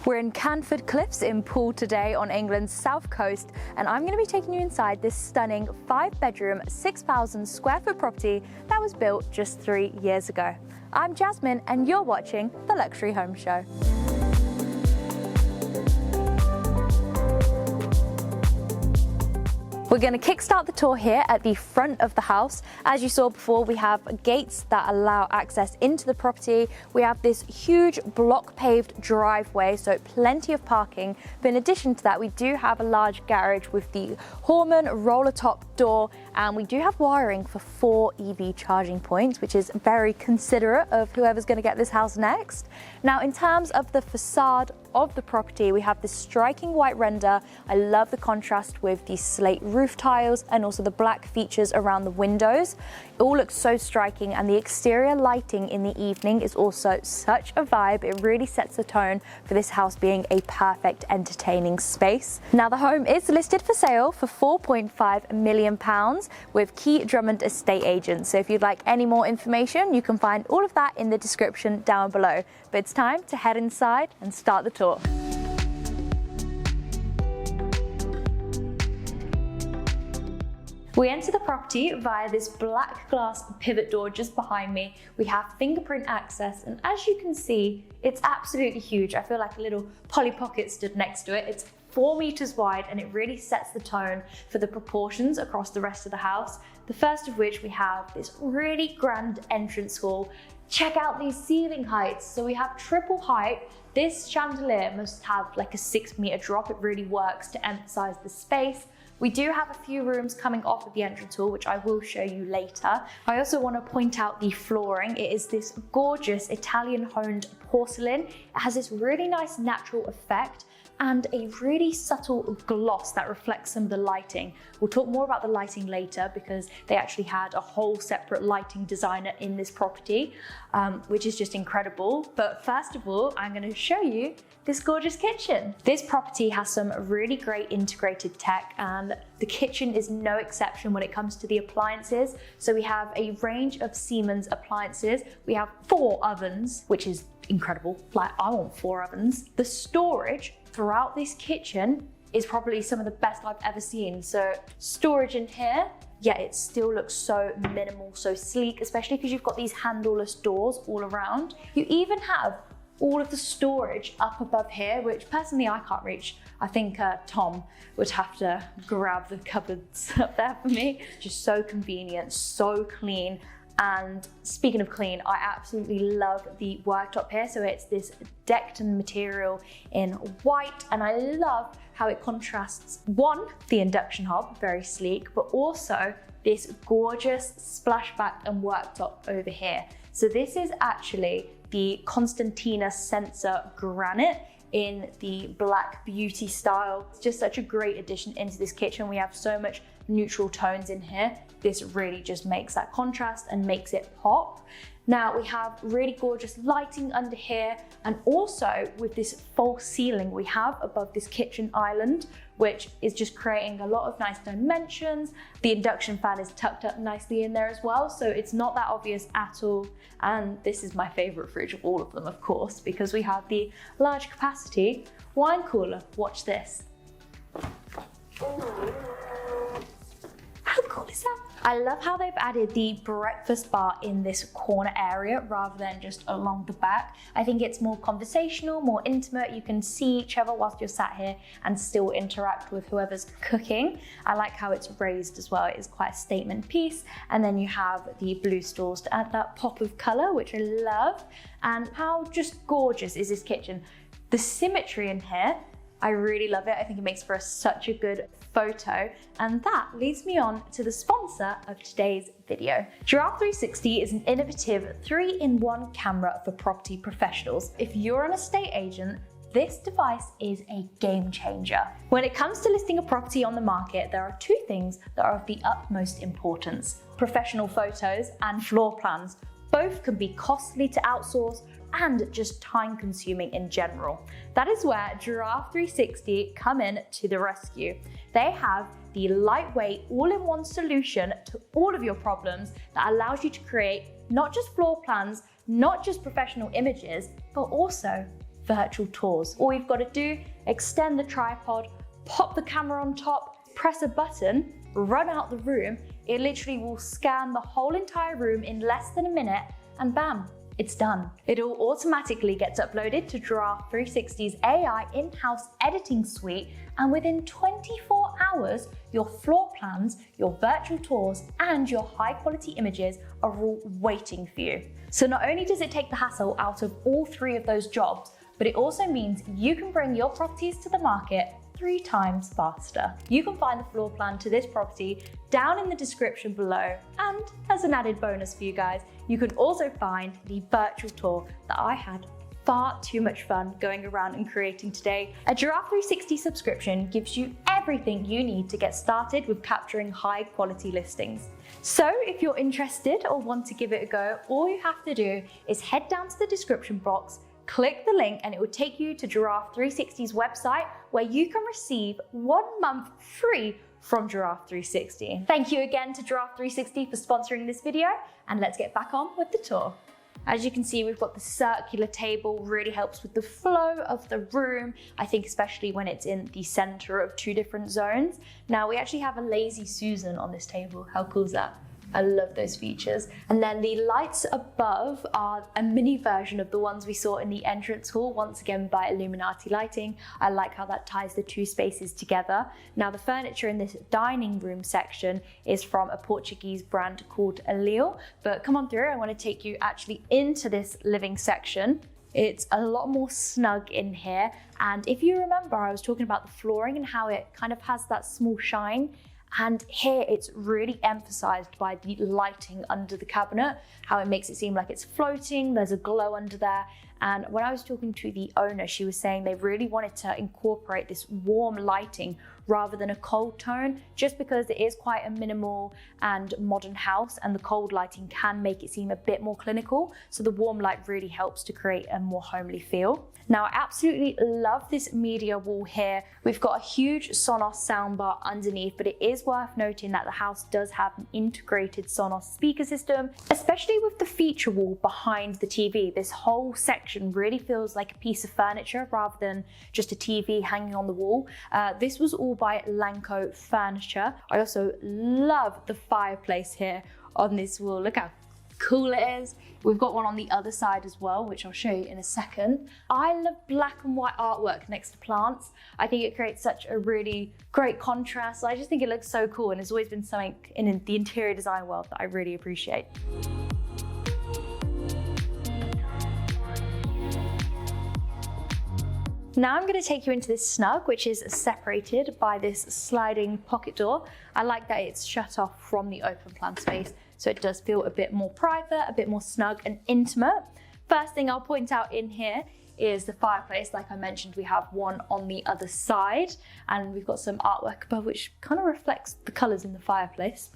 We're in Canford Cliffs in Poole today on England's south coast, and I'm going to be taking you inside this stunning 5-bedroom, 6,000 square foot property that was built just 3 years ago. I'm Jasmine and you're watching The Luxury Home Show. We're going to kickstart the tour here at the front of the house. As you saw before, we have gates that allow access into the property. We have this huge block paved driveway, so plenty of parking. But in addition to that, we do have a large garage with the Horman roller top door, and we do have wiring for 4 EV charging points, which is very considerate of whoever's going to get this house next. Now, in terms of the facade of the property, we have this striking white render. I love the contrast with the slate roof tiles and also the black features around the windows. It all looks so striking, and the exterior lighting in the evening is also such a vibe. It really sets the tone for this house being a perfect entertaining space. Now, the home is listed for sale for £4.5 million with key Drummond estate agents. So if you'd like any more information, you can find all of that in the description down below. But it's time to head inside and start the tour. We enter the property via this black glass pivot door just behind me. We have fingerprint access, and as you can see, it's absolutely huge. I feel like a little Polly Pocket stood next to it. It's 4 meters wide, and it really sets the tone for the proportions across the rest of the house. The first of which, we have this really grand entrance hall. Check out these ceiling heights. So we have triple height. This chandelier must have like a 6-meter drop. It really works to emphasize the space. We do have a few rooms coming off of the entrance hall, which I will show you later. I also want to point out the flooring. It is this gorgeous Italian honed porcelain. It has this really nice natural effect and a really subtle gloss that reflects some of the lighting. We'll talk more about the lighting later because they actually had a whole separate lighting designer in this property, which is just incredible. But first of all, I'm going to show you this gorgeous kitchen. This property has some really great integrated tech, and the kitchen is no exception when it comes to the appliances. So we have a range of Siemens appliances. We have 4 ovens, which is incredible. Like, I want 4 ovens. The storage throughout this kitchen is probably some of the best I've ever seen. So storage in here, yeah, it still looks so minimal, so sleek, especially because you've got these handleless doors all around. You even have all of the storage up above here, which personally I can't reach. I think Tom would have to grab the cupboards up there for me. Just so convenient, so clean. And speaking of clean, I absolutely love the worktop here. So it's this decked material in white, and I love how it contrasts, one, the induction hob, very sleek, but also this gorgeous splashback and worktop over here. So this is actually the Constantina Sensor granite in the black beauty style. It's just such a great addition into this kitchen. We have so much neutral tones in here. This really just makes that contrast and makes it pop. Now we have really gorgeous lighting under here, and also with this false ceiling we have above this kitchen island, which is just creating a lot of nice dimensions. The induction fan is tucked up nicely in there as well, so it's not that obvious at all. And this is my favorite fridge of all of them, of course, because we have the large capacity wine cooler. Watch this. How cool is that? I love how they've added the breakfast bar in this corner area rather than just along the back. I think it's more conversational, more intimate. You can see each other whilst you're sat here and still interact with whoever's cooking. I like how it's raised as well. It is quite a statement piece. And then you have the blue stools to add that pop of color, which I love. And how just gorgeous is this kitchen? The symmetry in here, I really love it. I think it makes for such a good photo. And that leads me on to the sponsor of today's video. Giraffe 360 is an innovative 3-in-1 camera for property professionals. If you're an estate agent, this device is a game changer. When it comes to listing a property on the market, there are 2 things that are of the utmost importance: professional photos and floor plans. Both can be costly to outsource and just time consuming in general. That is where Giraffe 360 come in to the rescue. They have the lightweight all-in-one solution to all of your problems that allows you to create not just floor plans, not just professional images, but also virtual tours. All you've got to do, extend the tripod, pop the camera on top, press a button, run out the room. It literally will scan the whole entire room in less than a minute, and bam, it's done. It all automatically gets uploaded to Giraffe 360's AI in-house editing suite, and within 24 hours, your floor plans, your virtual tours, and your high-quality images are all waiting for you. So not only does it take the hassle out of all 3 of those jobs, but it also means you can bring your properties to the market 3 times faster. You can find the floor plan to this property down in the description below, and as an added bonus for you guys, you can also find the virtual tour that I had far too much fun going around and creating today. A Giraffe 360 subscription gives you everything you need to get started with capturing high quality listings. So if you're interested or want to give it a go, all you have to do is head down to the description box, click the link, and it will take you to Giraffe 360's website, where you can receive 1 month free from Giraffe 360. Thank you again to Giraffe 360 for sponsoring this video, and let's get back on with the tour. As you can see, we've got the circular table, really helps with the flow of the room. I think especially when it's in the center of 2 different zones. Now we actually have a lazy Susan on this table. How cool is that? I love those features. And then the lights above are a mini version of the ones we saw in the entrance hall, once again by Illuminati Lighting. I like how that ties the 2 spaces together. Now the furniture in this dining room section is from a Portuguese brand called Alil, but come on through, I want to take you actually into this living section. It's a lot more snug in here. And if you remember, I was talking about the flooring and how it kind of has that small shine. And here it's really emphasized by the lighting under the cabinet, how it makes it seem like it's floating, there's a glow under there. And when I was talking to the owner, she was saying they really wanted to incorporate this warm lighting rather than a cold tone, just because it is quite a minimal and modern house, and the cold lighting can make it seem a bit more clinical. So the warm light really helps to create a more homely feel. Now, I absolutely love this media wall here. We've got a huge Sonos soundbar underneath, but it is worth noting that the house does have an integrated Sonos speaker system, especially with the feature wall behind the TV. This whole section really feels like a piece of furniture rather than just a TV hanging on the wall. This was all by Lanco Furniture. I also love the fireplace here on this wall. Look how cool it is. We've got one on the other side as well, which I'll show you in a second. I love black and white artwork next to plants. I think it creates such a really great contrast. I just think it looks so cool, and it's always been something in the interior design world that I really appreciate. Now I'm going to take you into this snug, which is separated by this sliding pocket door. I like that it's shut off from the open plan space, so it does feel a bit more private, a bit more snug and intimate. First thing I'll point out in here is the fireplace. Like I mentioned, we have one on the other side, and we've got some artwork above which kind of reflects the colours in the fireplace.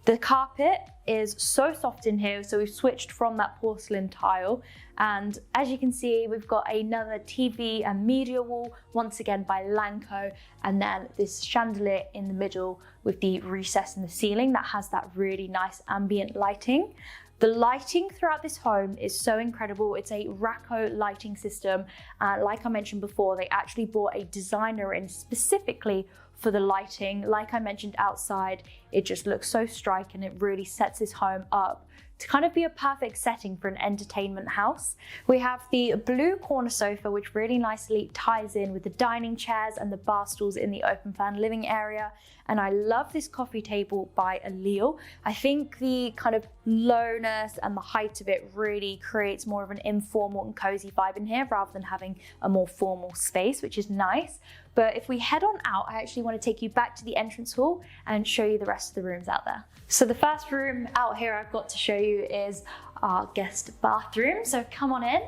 The carpet is so soft in here, so we've switched from that porcelain tile. And as you can see, we've got another TV and media wall, once again by Lanco, and then this chandelier in the middle with the recess in the ceiling that has that really nice ambient lighting. The lighting throughout this home is so incredible. It's a Racco lighting system. Like I mentioned before, they actually brought a designer in specifically for the lighting. Like I mentioned outside, it just looks so striking. It really sets this home up to kind of be a perfect setting for an entertainment house. We have the blue corner sofa, which really nicely ties in with the dining chairs and the bar stools in the open plan living area. And I love this coffee table by Alil. I think the kind of lowness and the height of it really creates more of an informal and cozy vibe in here rather than having a more formal space, which is nice. But if we head on out, I actually want to take you back to the entrance hall and show you the rest of the rooms out there. So the first room out here I've got to show you is our guest bathroom. So come on in.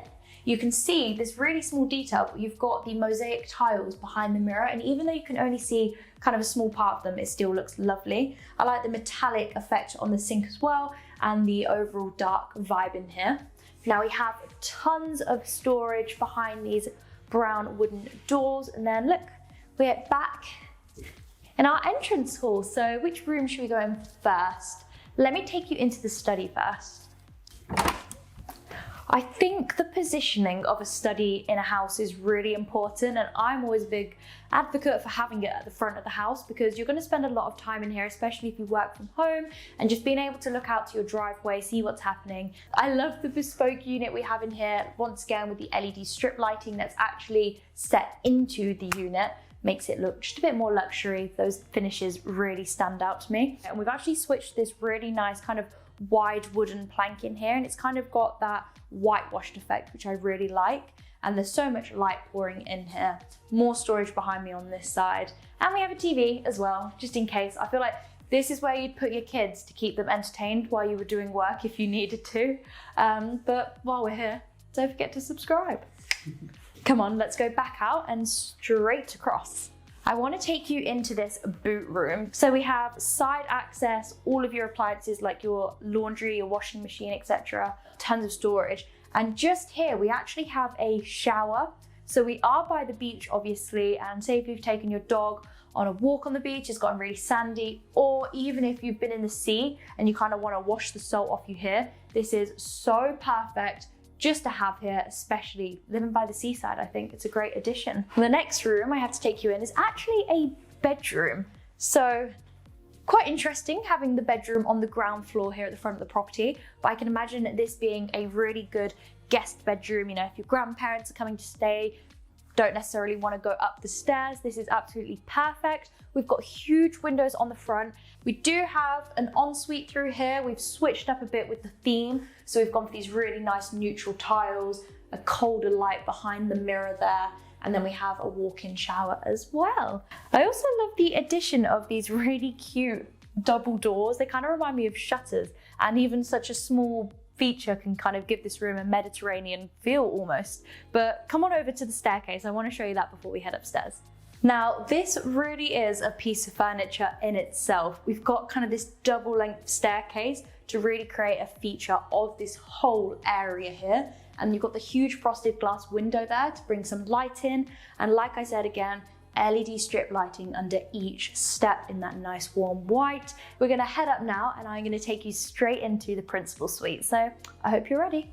You can see this really small detail, but you've got the mosaic tiles behind the mirror, and even though you can only see kind of a small part of them, it still looks lovely. I like the metallic effect on the sink as well, and the overall dark vibe in here. Now we have tons of storage behind these brown wooden doors, and then look, we're back in our entrance hall. So which room should we go in first? Let me take you into the study first. I think the positioning of a study in a house is really important, and I'm always a big advocate for having it at the front of the house because you're going to spend a lot of time in here, especially if you work from home, and just being able to look out to your driveway, see what's happening. I love the bespoke unit we have in here, once again with the LED strip lighting that's actually set into the unit. Makes it look just a bit more luxury. Those finishes really stand out to me. And we've actually switched this really nice kind of wide wooden plank in here, and it's kind of got that whitewashed effect, which I really like. And there's so much light pouring in here. More storage behind me on this side. And we have a TV as well, just in case. I feel like this is where you'd put your kids to keep them entertained while you were doing work if you needed to. But while we're here, don't forget to subscribe. Come on, let's go back out and straight across. I want to take you into this boot room. So we have side access, all of your appliances like your laundry, your washing machine, etc. Tons of storage. And just here, we actually have a shower. So we are by the beach, obviously, and say if you've taken your dog on a walk on the beach, it's gotten really sandy, or even if you've been in the sea and you kind of want to wash the salt off you here, this is so perfect just to have here, especially living by the seaside. I think it's a great addition. The next room I have to take you in is actually a bedroom. So quite interesting having the bedroom on the ground floor here at the front of the property, but I can imagine this being a really good guest bedroom. You know, if your grandparents are coming to stay, don't necessarily want to go up the stairs, this is absolutely perfect. We've got huge windows on the front. We do have an ensuite through here. We've switched up a bit with the theme. So we've gone for these really nice neutral tiles, a colder light behind the mirror there, and then we have a walk-in shower as well. I also love the addition of these really cute double doors. They kind of remind me of shutters, and even such a small feature can kind of give this room a Mediterranean feel almost. But come on over to the staircase. I want to show you that before we head upstairs. Now, this really is a piece of furniture in itself. We've got kind of this double length staircase to really create a feature of this whole area here. And you've got the huge frosted glass window there to bring some light in. And like I said again, LED strip lighting under each step in that nice warm white. We're gonna head up now and I'm gonna take you straight into the principal suite. So I hope you're ready.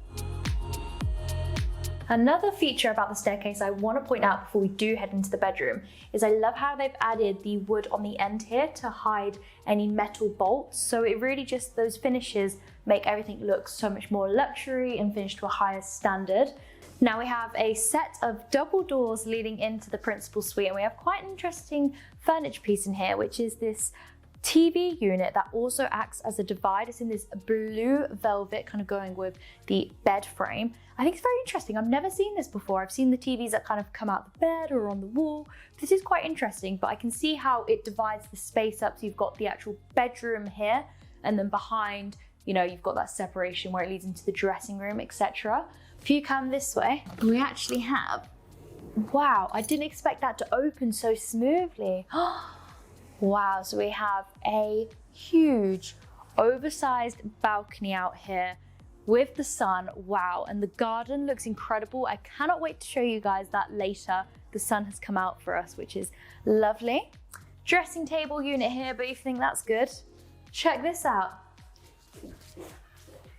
Another feature about the staircase I want to point out before we do head into the bedroom is I love how they've added the wood on the end here to hide any metal bolts. So it really just, those finishes make everything look so much more luxury and finished to a higher standard. Now we have a set of double doors leading into the principal suite, and we have quite an interesting furniture piece in here, which is this TV unit that also acts as a divide. It's in this blue velvet, kind of going with the bed frame. I think it's very interesting. I've never seen this before. I've seen the TVs that kind of come out the bed or on the wall. This is quite interesting, but I can see how it divides the space up. So you've got the actual bedroom here, and then behind, you know, you've got that separation where it leads into the dressing room, etc. If you come this way, we actually have, wow, I didn't expect that to open so smoothly. Wow, so we have a huge oversized balcony out here with the sun. Wow, and the garden looks incredible. I cannot wait to show you guys that later. The sun has come out for us, which is lovely. Dressing table unit here, but if you think that's good, check this out.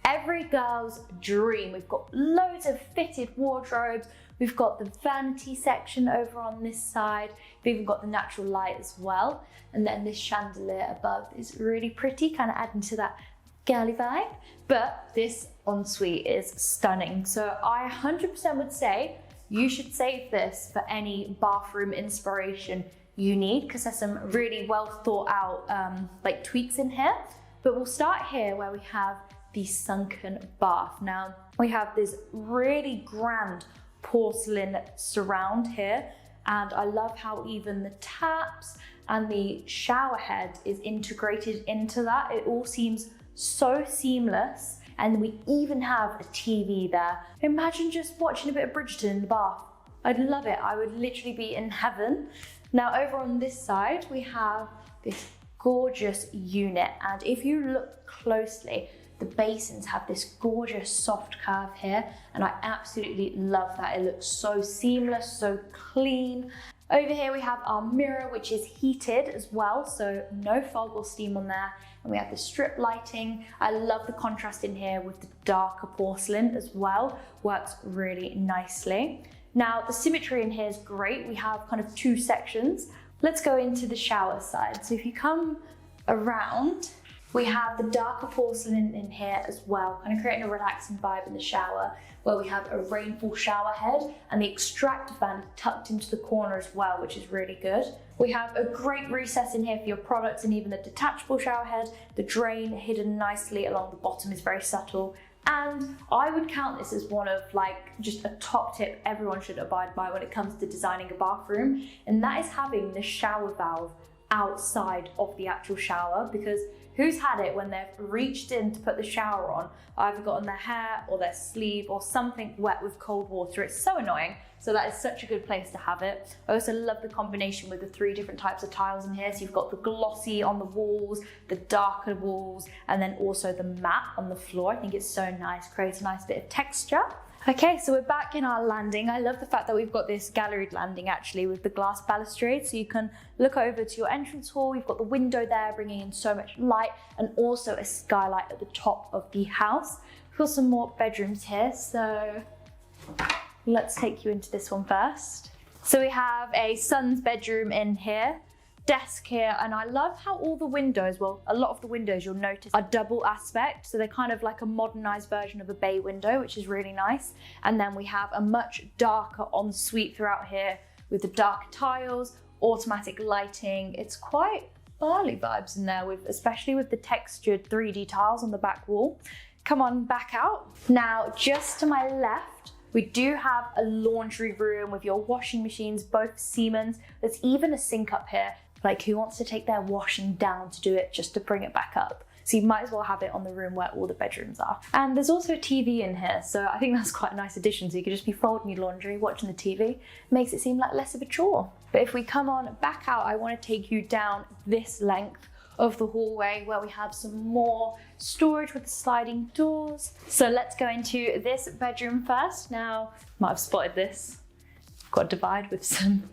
Every girl's dream. We've got loads of fitted wardrobes. We've got the vanity section over on this side. We've even got the natural light as well. And then this chandelier above is really pretty, kind of adding to that girly vibe. But this ensuite is stunning. So I 100% would say you should save this for any bathroom inspiration you need, because there's some really well thought out like tweaks in here. But we'll start here where we have the sunken bath. Now we have this really grand porcelain surround here, and I love how even the taps and the shower head is integrated into that. It all seems so seamless, and we even have a TV there. Imagine just watching a bit of Bridgerton in the bath. I'd love it. I would literally be in heaven. Now over on this side we have this gorgeous unit, and if you look closely, the basins have this gorgeous soft curve here, and I absolutely love that. It looks so seamless, so clean. Over here we have our mirror, which is heated as well, so no fog or steam on there. And we have the strip lighting. I love the contrast in here with the darker porcelain as well. Works really nicely. Now the symmetry in here is great. We have kind of two sections. Let's go into the shower side. So if you come around, we have the darker porcelain in here as well, kind of creating a relaxing vibe in the shower, where we have a rainfall shower head and the extractor fan tucked into the corner as well, which is really good. We have a great recess in here for your products and even the detachable shower head. The drain hidden nicely along the bottom is very subtle. And I would count this as one of just a top tip everyone should abide by when it comes to designing a bathroom. And that is having the shower valve outside of the actual shower, because who's had it when they've reached in to put the shower on, either got on their hair or their sleeve or something wet with cold water? It's so annoying. So that is such a good place to have it. I also love the combination with the 3 different types of tiles in here. So you've got the glossy on the walls, the darker walls, and then also the matte on the floor. I think it's so nice, creates a nice bit of texture. Okay, so we're back in our landing. I love the fact that we've got this galleried landing actually with the glass balustrade, so you can look over to your entrance hall. You've got the window there bringing in so much light, and also a skylight at the top of the house. We've got some more bedrooms here, so let's take you into this one first. So we have a son's bedroom in here, desk here, and I love how all the windows, well, a lot of the windows you'll notice are double aspect, so they're kind of like a modernized version of a bay window, which is really nice. And then we have a much darker ensuite throughout here with the dark tiles, automatic lighting. It's quite Bali vibes in there, especially with the textured 3D tiles on the back wall. Come on back out. Now, just to my left, we do have a laundry room with your washing machines, both Siemens. There's even a sink up here. Like, who wants to take their washing down to do it just to bring it back up? So you might as well have it on the room where all the bedrooms are. And there's also a TV in here, so I think that's quite a nice addition. So you could just be folding your laundry, watching the TV. Makes it seem like less of a chore. But if we come on back out, I want to take you down this length of the hallway where we have some more storage with the sliding doors. So let's go into this bedroom first. Now, you might have spotted this. I've got a divide with some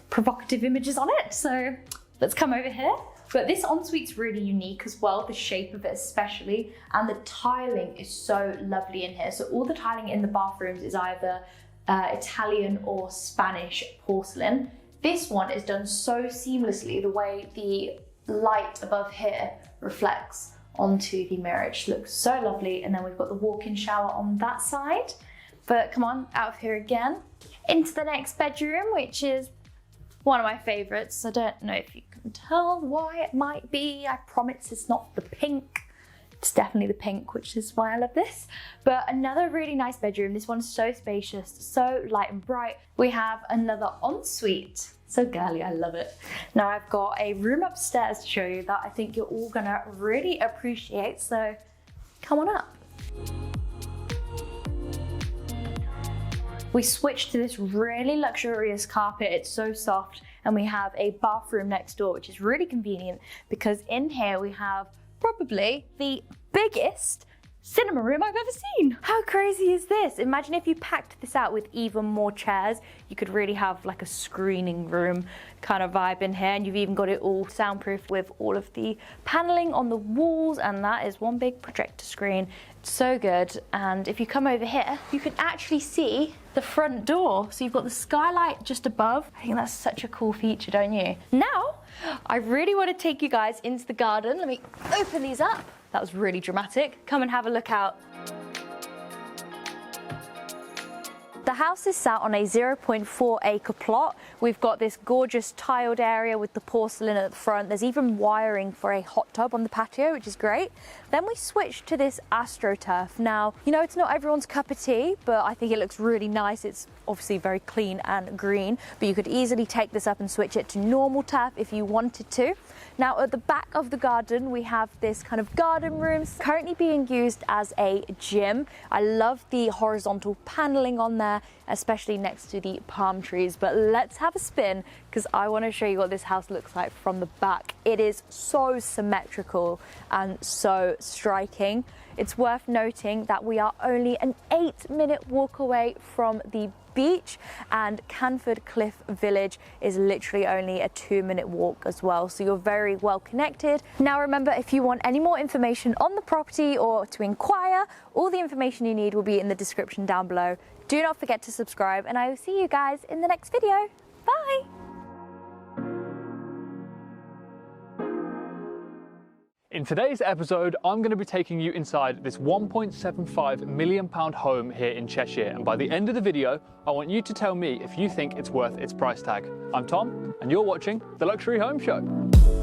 provocative images on it, so let's come over here. But this ensuite's really unique as well, the shape of it especially, and the tiling is so lovely in here. So all the tiling in the bathrooms is either Italian or Spanish porcelain. This one is done so seamlessly, the way the light above here reflects onto the mirror. It just looks so lovely. And then we've got the walk-in shower on that side. But come on, out of here again. Into the next bedroom, which is one of my favorites. I don't know if you can tell why it might be. I promise it's not the pink. It's definitely the pink, which is why I love this. But another really nice bedroom. This one's so spacious, so light and bright. We have another ensuite. So girly, I love it. Now I've got a room upstairs to show you that I think you're all gonna really appreciate. So come on up. We switched to this really luxurious carpet. It's so soft, and we have a bathroom next door, which is really convenient because in here we have probably the biggest cinema room I've ever seen. How crazy is this? Imagine if you packed this out with even more chairs. You could really have like a screening room kind of vibe in here, and you've even got it all soundproof with all of the paneling on the walls, and that is one big projector screen. It's so good. And if you come over here, you can actually see the front door. So you've got the skylight just above. I think that's such a cool feature, don't you? Now, I really want to take you guys into the garden. Let me open these up. That was really dramatic. Come and have a look out. The house is sat on a 0.4 acre plot. We've got this gorgeous tiled area with the porcelain at the front. There's even wiring for a hot tub on the patio, which is great. Then we switched to this AstroTurf. Now, you know, it's not everyone's cup of tea, but I think it looks really nice. It's obviously very clean and green, but you could easily take this up and switch it to normal turf if you wanted to. Now, at the back of the garden, we have this kind of garden room currently being used as a gym. I love the horizontal paneling on there. especially next to the palm trees. But let's have a spin because I want to show you what this house looks like from the back. It is so symmetrical and so striking. It's worth noting that we are only an 8-minute walk away from the beach, and Canford Cliff Village is literally only a 2-minute walk as well, so you're very well connected. Now remember, if you want any more information on the property or to inquire, all the information you need will be in the description down below. Do not forget to subscribe, and I will see you guys in the next video. Bye! In today's episode, I'm going to be taking you inside this £1.75 million home here in Cheshire, and by the end of the video, I want you to tell me if you think it's worth its price tag. I'm Tom, and you're watching The Luxury Home Show.